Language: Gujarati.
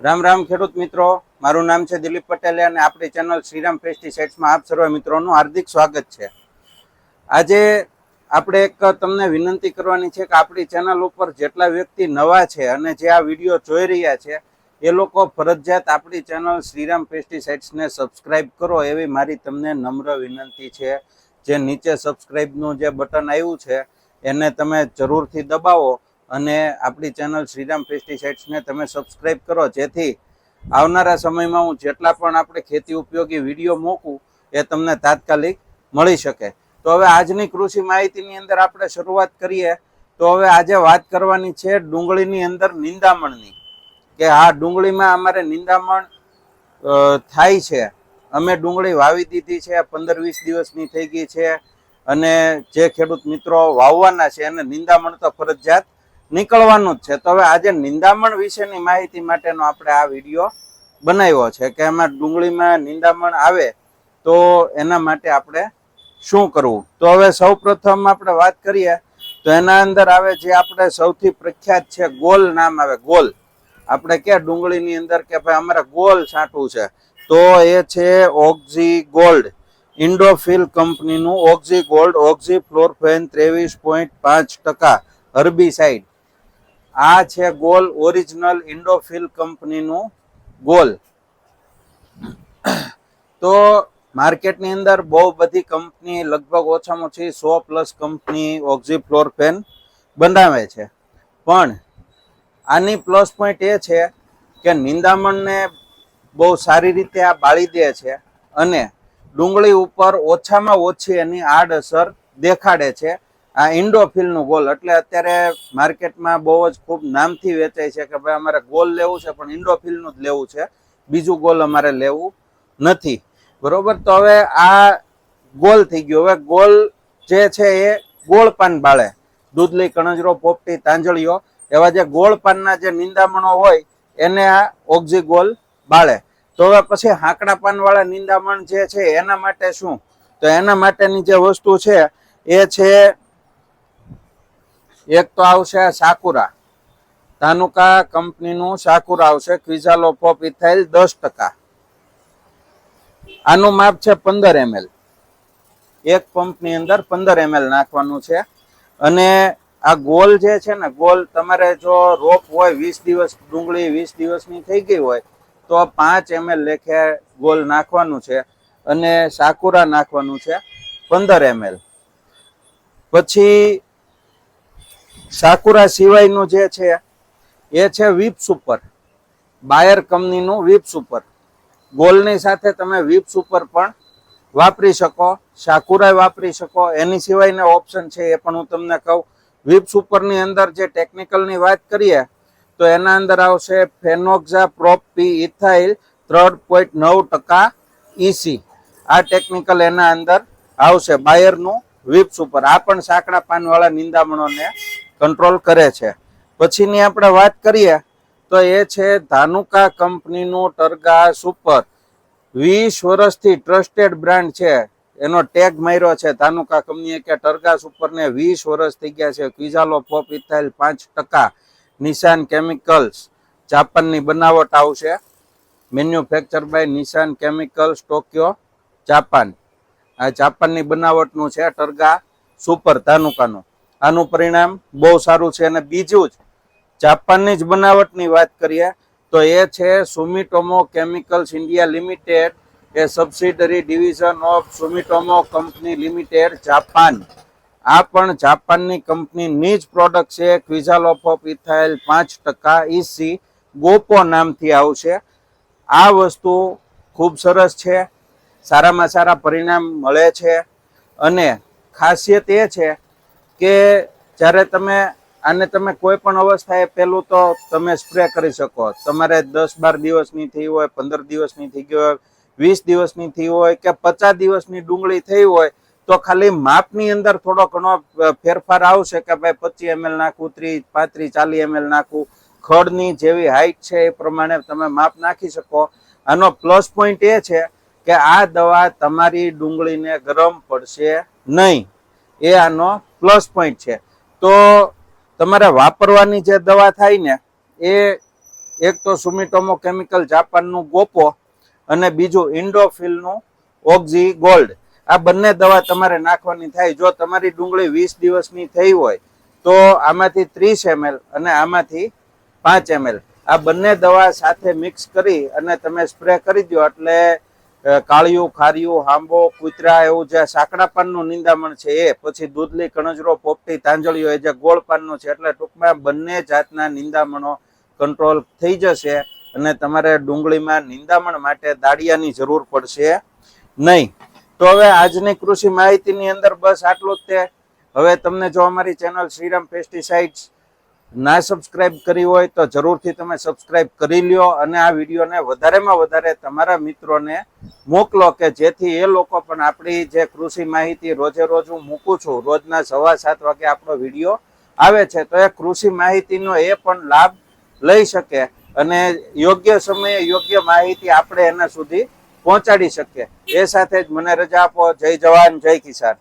રામ રામ ખેડૂત મિત્રો, મારું નામ છે દિલીપ પટેલ અને આપણી ચેનલ શ્રીરામ પેસ્ટિસાઇડ્સમાં આપ સર્વ મિત્રોનું હાર્દિક સ્વાગત છે. આજે આપણે એક તમને વિનંતી કરવાની છે કે આપણી ચેનલ ઉપર જેટલા વ્યક્તિ નવા છે અને જે આ વિડીયો જોઈ રહ્યા છે એ લોકો ફરજિયાત આપણી ચેનલ શ્રીરામ પેસ્ટિસાઇડ્સને સબસ્ક્રાઇબ કરો એવી મારી તમને નમ્ર વિનંતી છે. જે નીચે સબસ્ક્રાઇબનું જે બટન આવ્યું છે એને તમે જરૂરથી દબાવો અને આપણી ચેનલ શ્રીરામ પેસ્ટિસાઇડ્સને તમે સબસ્ક્રાઇબ કરો, જેથી આવનારા સમયમાં હું જેટલા પણ આપણે ખેતી ઉપયોગી વિડીયો મૂકું એ તમને તાત્કાલિક મળી શકે. તો હવે આજની કૃષિ માહિતીની અંદર આપણે શરૂઆત કરીએ. તો હવે આજે વાત કરવાની છે ડુંગળીની અંદર નિંદામણની, કે આ ડુંગળીમાં અમારે નિંદામણ થાય છે. અમે ડુંગળી વાવી દીધી છે, 15-20 દિવસની થઈ ગઈ છે અને જે ખેડૂત મિત્રો વાવવાના છે એને નિંદામણ તો ફરજિયાત નીકળવાનું જ છે. તો હવે આજે નિંદામણ વિશેની માહિતી માટેનો આપણે આ વિડીયો બનાવ્યો છે કે એમાં ડુંગળીમાં નિંદામણ આવે તો એના માટે આપણે શું કરવું. તો હવે સૌ પ્રથમ આપણે વાત કરીએ તો એના અંદર આવે જે આપણે સૌથી પ્રખ્યાત છે ગોલ નામ આવે. ગોલ આપણે કે ડુંગળીની અંદર કે ભાઈ અમારે ગોલ છાંટવું છે તો એ છે ઓક્ઝી ગોલ્ડ, ઇન્ડોફિલ કંપનીનું ઓક્ઝી ગોલ્ડ, ઓક્ઝી ફ્લોરફેન 23.5% હર્બીસાઇડ. આ છે ગોલ, ઓરિજિનલ ઇન્ડોફિલ કંપનીનું ગોલ. તો માર્કેટની અંદર બહુ બધી કંપની, લગભગ ઓછામાં ઓછી 100+ કંપની ઓક્ઝી ફ્લોરફેન બનાવે છે, પણ આની પ્લસ પોઈન્ટ એ છે કે નિંદામણને બહુ સારી રીતે આ બાળી દે છે અને ડુંગળી ઉપર ઓછામાં ઓછી એની આડઅસર દેખાડે છે. આ ઇન્ડોફિલનું ગોલ એટલે અત્યારે માર્કેટમાં બહુ જ ખૂબ નામથી વેચાય છે કે ભાઈ અમારે ગોલ લેવું છે પણ ઇન્ડોફિલનું જ લેવું છે, બીજું ગોલ અમારે લેવું નથી. બરોબર. તો હવે આ ગોલ થઈ ગયો. હવે ગોલ જે છે એ ગોળ પાન બાળે. દૂધલી, કણજરો, પોપટી, તાંજળીઓ એવા જે ગોળ પાનના જે નિંદામણો હોય એને આ ઓક્ઝી ગોલ બાળે. તો હવે પછી હાંકડા પાનવાળા નિંદામણ જે છે એના માટે શું? તો એના માટેની જે વસ્તુ છે એ છે, એક તો આવશે સાકુરા, ધાનુકા કંપનીનું સાકુરા આવશે, ક્વિઝાલોફોપ ઇથાઇલ 10%. આનું માપ છે 15 ml. એક પંપની અંદર 15 ml નાખવાનું છે. અને આ ગોલ જે છે ને, ગોલ તમારે જો રોપ હોય 20 દિવસ, ડુંગળી 20 દિવસની થઈ ગઈ હોય તો 5 ml લેખે ગોલ નાખવાનું છે અને સાકુરા નાખવાનું છે 15 ml. પછી સાકુરા સિવાયનું જે છે એ છે વિપ સુપર, બાયર કંપનીનું વિપ સુપર. ગોલની સાથે તમે વિપ સુપર પણ વાપરી શકો, સાકુરા વાપરી શકો. એની સિવાયના ઓપ્શન છે એ પણ હું તમને કહું. વિપ સુપરની અંદર જે ટેકનિકલની વાત કરીએ તો એના અંદર આવશે ફેનોક્ઝા પ્રોપ પી ઇથાઇલ 3.9% EC. આ ટેકનિકલ એના અંદર આવશે, બાયરનું વિપ સુપર. આ પણ સાંકડા પાનવાળા નિંદામણોને કંટ્રોલ કરે છે. પછીની આપણે વાત કરીએ તો એ છે ધાનુકા કંપનીનું ટર્ગા સુપર. 20 વર્ષથી ટ્રસ્ટેડ બ્રાન્ડ છે, એનો ટેગ માર્યો છે ધાનુકા કંપનીએ કે ટર્ગા સુપરને 20 વર્ષ થઈ ગયા છે. ક્વિઝાલોફોપ ઇથાઇલ 5%, નિશાન કેમિકલ્સ, જાપાનની બનાવટ આવશે. મેન્યુફેક્ચર બાય નિશાન કેમિકલ્સ, ટોક્યો, જાપાન. આ જાપાનની બનાવટનું છે ટર્ગા સુપર ધાનુકાનું. આનું પરિણામ બહુ સારું છે. અને બીજું જ જાપાનની જ બનાવટની વાત કરીએ તો એ છે સુમિટોમો chemicals India limited, A subsidiary division of સુમિટોમો company limited, Japan. આ પણ જાપાનની કંપનીની જ પ્રોડક્ટ છે. ક્વિઝાલોફોપ ઇથાઇલ 5% EC, ગોપો નામથી આવશે. આ વસ્તુ ખૂબ સરસ છે, સારામાં સારા પરિણામ મળે છે. અને ખાસિયત એ છે કે જ્યારે તમે આને તમે કોઈ પણ અવસ્થાએ પહેલું તો તમે સ્પ્રે કરી શકો. તમારે 10-12 દિવસની થઈ હોય, 15 દિવસની થઈ ગઈ હોય, 20 દિવસની થઈ હોય કે 50 દિવસની ડુંગળી થઈ હોય તો ખાલી માપની અંદર થોડો ઘણો ફેરફાર આવશે કે ભાઈ 25 ml નાખવું, 30, 35, 40 ml નાખવું. ખડની જેવી હાઈટ છે એ પ્રમાણે તમે માપ નાખી શકો. આનો પ્લસ પોઈન્ટ એ છે કે આ દવા તમારી ડુંગળીને ગરમ પડશે નહીં, એ આનો પ્લસ પોઈન્ટ છે. તો તમારે વાપરવાની જે દવા થાય ને એ એક તો સુમિટોમો કેમિકલ જાપાનનું ગોપો અને બીજું ઇન્ડોફિલનું ઓક્ઝી ગોલ્ડ. આ બંને દવા તમારે નાખવાની થાય. જો તમારી ડુંગળી 20 દિવસની થઈ હોય તો આમાંથી 30 ml અને આમાંથી 5 ml આ બંને દવા સાથે મિક્સ કરી અને તમે સ્પ્રે કરી દો એટલે કાળિયું, ખારિયું, હાંબો, કૂતરા એવું જે સાંકડા પાનનું નિંદામણ છે એ, પછી દૂધલી, કણજરો, પોપટી, તાંજળીઓ એ જે ગોળ પાનનું છે, એટલે ટૂંકમાં બંને જાતના નિંદામણો કંટ્રોલ થઈ જશે અને તમારે ડુંગળીમાં નિંદામણ માટે દાળિયાની જરૂર પડશે નહીં. તો હવે આજની કૃષિ માહિતીની અંદર બસ આટલું જ તે. હવે તમને જો અમારી ચેનલ શ્રીરામ પેસ્ટિસાઇડ્સ ના સબસ્ક્રાઇબ કરી હોય તો જરૂરથી તમે સબસ્ક્રાઇબ કરી લ્યો અને આ વિડીયોને વધારેમાં વધારે તમારા મિત્રોને મોકલો કે જેથી એ લોકો પણ આપણી જે કૃષિ માહિતી રોજે રોજ હું મૂકું છું, રોજના 7:15 વાગે આપણો વિડીયો આવે છે, તો એ કૃષિ માહિતીનો એ પણ લાભ લઈ શકે અને યોગ્ય સમયે યોગ્ય માહિતી આપણે એના સુધી પહોંચાડી શકીએ. એ સાથે જ મને રજા આપો. જય જવાન, જય કિસાન.